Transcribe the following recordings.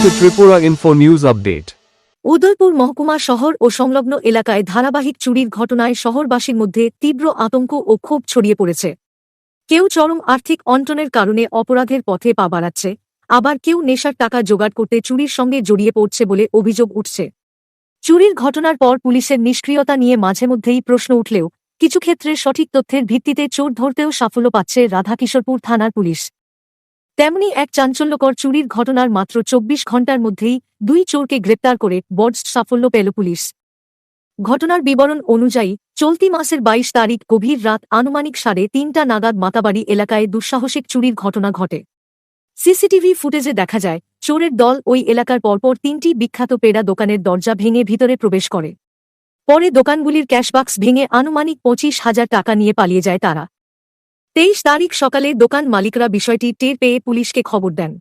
Welcome to Tripura Info News Update. Udaipur মহকুমা শহর ও সংলগ্ন এলাকায় ধারাবাহিক চুরির ঘটনায় শহরবাসীর মধ্যে তীব্র আতঙ্ক ও ক্ষোভ ছড়িয়ে পড়েছে। কেউ চরম আর্থিক অনটনের কারণে অপরাধের পথে পা বাড়াচ্ছে, আবার কেউ নেশার টাকা জোগাড় করতে চুরির সঙ্গে জড়িয়ে পড়ছে বলে অভিযোগ উঠছে। চুরির ঘটনার পর পুলিশের নিষ্ক্রিয়তা নিয়ে মাঝেমধ্যেই প্রশ্ন উঠলেও কিছু ক্ষেত্রে সঠিক তথ্যের ভিত্তিতে চোর ধরতেও সাফল্য পাচ্ছে রাধাকিশোরপুর থানার পুলিশ। তেমনি এক চাঞ্চল্যকর চুরির ঘটনার মাত্র ২৪ ঘণ্টার মধ্যেই দুই চোরকে গ্রেপ্তার করে বড় সাফল্য পেল পুলিশ। ঘটনার বিবরণ অনুযায়ী চলতি মাসের ২২ তারিখ গভীর রাত আনুমানিক ৩:৩০ নাগাদ মাতাবাড়ি এলাকায় দুঃসাহসিক চুরির ঘটনা ঘটে। সিসিটিভি ফুটেজে দেখা যায় চোরের দল ওই এলাকার পরপর ৩টি বিখ্যাত পেড়া দোকানের দরজা ভেঙে ভিতরে প্রবেশ করে। পরে দোকানগুলির ক্যাশবাক্স ভেঙে আনুমানিক ২৫,০০০ টাকা নিয়ে পালিয়ে যায় তারা। ২৩ তারিখ সকালে দোকান মালিকরা বিষয়টি টের পেয়ে পুলিশকে খবর দেন।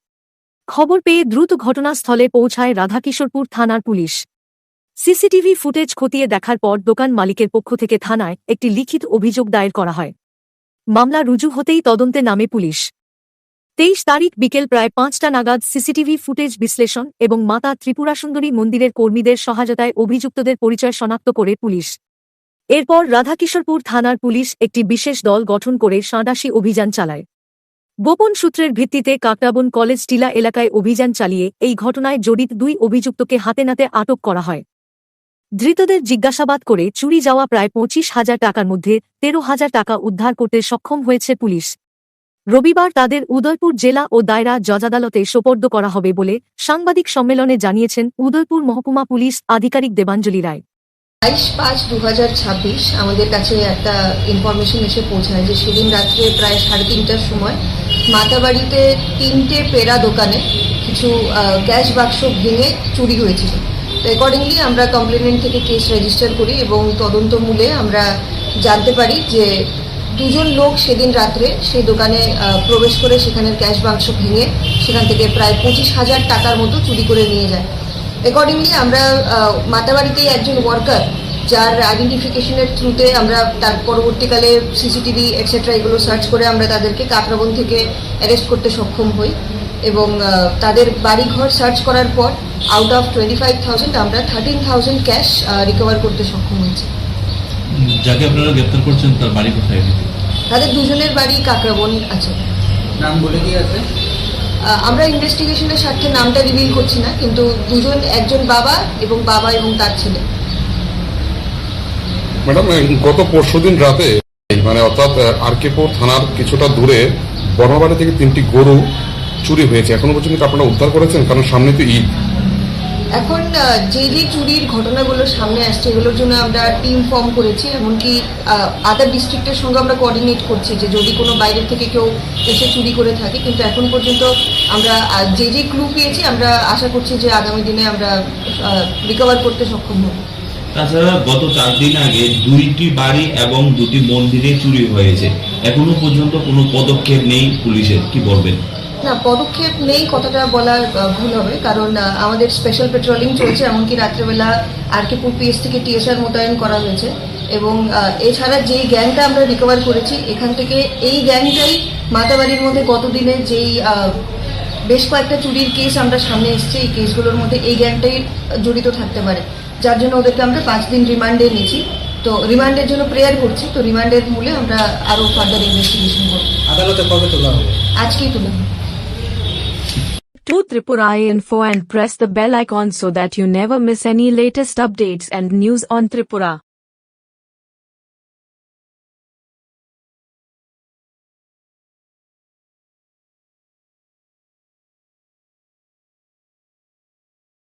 খবর পেয়ে দ্রুত ঘটনাস্থলে পৌঁছায় রাধাকিশোরপুর থানার পুলিশ। সিসিটিভি ফুটেজ খতিয়ে দেখার পর দোকান মালিকের পক্ষ থেকে থানায় একটি লিখিত অভিযোগ দায়ের করা হয়। মামলা রুজু হতেই তদন্তে নামে পুলিশ। ২৩ তারিখ বিকেল প্রায় ৫টা নাগাদ সিসিটিভি ফুটেজ বিশ্লেষণ এবং মাতা ত্রিপুরাসুন্দরী মন্দিরের কর্মীদের সহায়তায় অভিযুক্তদের পরিচয় শনাক্ত করে পুলিশ। এরপর রাধাকিশোরপুর থানার পুলিশ একটি বিশেষ দল গঠন করে সাঁড়াশি অভিযান চালায়। গোপন সূত্রের ভিত্তিতে কাকরাবন কলেজ টিলা এলাকায় অভিযান চালিয়ে এই ঘটনায় জড়িত দুই অভিযুক্তকে হাতেনাতে আটক করা হয়। ধৃতদের জিজ্ঞাসাবাদ করে চুরি যাওয়া প্রায় ২৫,০০০ টাকার মধ্যে ১৩,০০০ টাকা উদ্ধার করতে সক্ষম হয়েছে পুলিশ। রবিবার তাদের উদয়পুর জেলা ও দায়রা জজ আদালতে সোপর্দ করা হবে বলে সাংবাদিক সম্মেলনে জানিয়েছেন উদয়পুর মহকুমা পুলিশ আধিকারিক দেবাঞ্জলি রায়। ২২/৫/২০২৬ আমাদের কাছে একটা ইনফরমেশন এসে পৌঁছায় যে সেদিন রাত্রে প্রায় ৩:৩০টার সময় মাতাবাড়িতে ৩টে পেড়া দোকানে কিছু ক্যাশ বাক্স ভেঙে চুরি হয়েছিল। তো অ্যাকর্ডিংলি আমরা কমপ্লেনেন্ট থেকে কেস রেজিস্টার করি এবং তদন্তমূলে আমরা জানতে পারি যে দুজন লোক সেদিন রাত্রে সেই দোকানে প্রবেশ করে সেখানের ক্যাশ বাক্স ভেঙে সেখান থেকে প্রায় ২৫,০০০ টাকার মতো চুরি করে নিয়ে যায়। অ্যাকর্ডিংলি আমরা মাতাবাড়িতেই একজন ওয়ার্কার যার আইডেন্টিফিকেশনের থ্রুতে আমরা তার পরবর্তীকালে সিসিটিভি এটসেট্রা এগুলো সার্চ করে আমরা তাদেরকে কাকরাবন থেকে অ্যারেস্ট করতে সক্ষম হই এবং তাদের বাড়িঘর সার্চ করার পর আউট অফ 25,000 আমরা 13,000 ক্যাশ রিকভার করতে সক্ষম হয়েছি। যাকে আপনারা গ্রেপ্তার করছেন তার বাড়ি কোথায়? তাদের দুজনের বাড়ি কাকরাবন আছে। নাম বলে কি আছে? আমরা ইনভেস্টিগেশনের স্বার্থে নামটা রিভিল করছি না, কিন্তু দুজন, একজন বাবা এবং তার ছেলে। ম্যাডাম, গত পরশুদিন রাতে অর্থাৎ আরকেপুর থানার কিছুটা দূরে বর্মাবাড়ি থেকে 3টি গরু চুরি হয়েছে। এখনো পর্যন্ত আপনারা উদ্ধার করেছেন? কারণ সামনে তো ঈদ। এখন যে চুরির ঘটনাগুলো সামনে আসছে এগুলোর জন্য আমরা টিম ফর্ম করেছি, এমনকি আদার ডিস্ট্রিক্টের সঙ্গে আমরা কোঅর্ডিনেট করছি যে যদি কোনো বাইরের থেকে কেউ এসে চুরি করে থাকে। কিন্তু এখন পর্যন্ত আমরা যে ক্লু পেয়েছি আমরা আশা করছি যে আগামী দিনে আমরা রিকভার করতে সক্ষম হব। তাছাড়া গত 4 দিন আগে 2টি বাড়ি এবং 2টি মন্দিরে চুরি হয়েছে, এখনো পর্যন্ত কোনো পদক্ষেপ নেই পুলিশের, কি বলবেন? না, পদক্ষেপ নেই কথাটা বলা ভুল হবে, কারণ আমাদের স্পেশাল পেট্রোলিং চলছে, এমনকি রাত্রেবেলা আরকেপুর পিএস থেকে টিএসআর মোতায়েন করা হয়েছে এবং এছাড়া যেই গ্যাংটা আমরা রিকভার করেছি এখান থেকে এই গ্যাংটাই মাতাবাড়ির মধ্যে গতদিনে যেই বেশ কয়েকটা চুরির কেস আমরা সামনে এসছে, এই কেসগুলোর মধ্যে এই গ্যাংটাই জড়িত থাকতে পারে, যার জন্য ওদেরকে আমরা 5 দিন রিমান্ডে নিয়েছি। তো রিমান্ডের জন্য প্রেয়ার করছি, তো রিমান্ডের মূলে আমরা আরও ফার্দার ইনভেস্টিগেশন করব। আদালতে কবে তোলা হবে? আজকেই তোলা হবে। To Tripura Info and press the bell icon so that you never miss any latest updates and news on Tripura.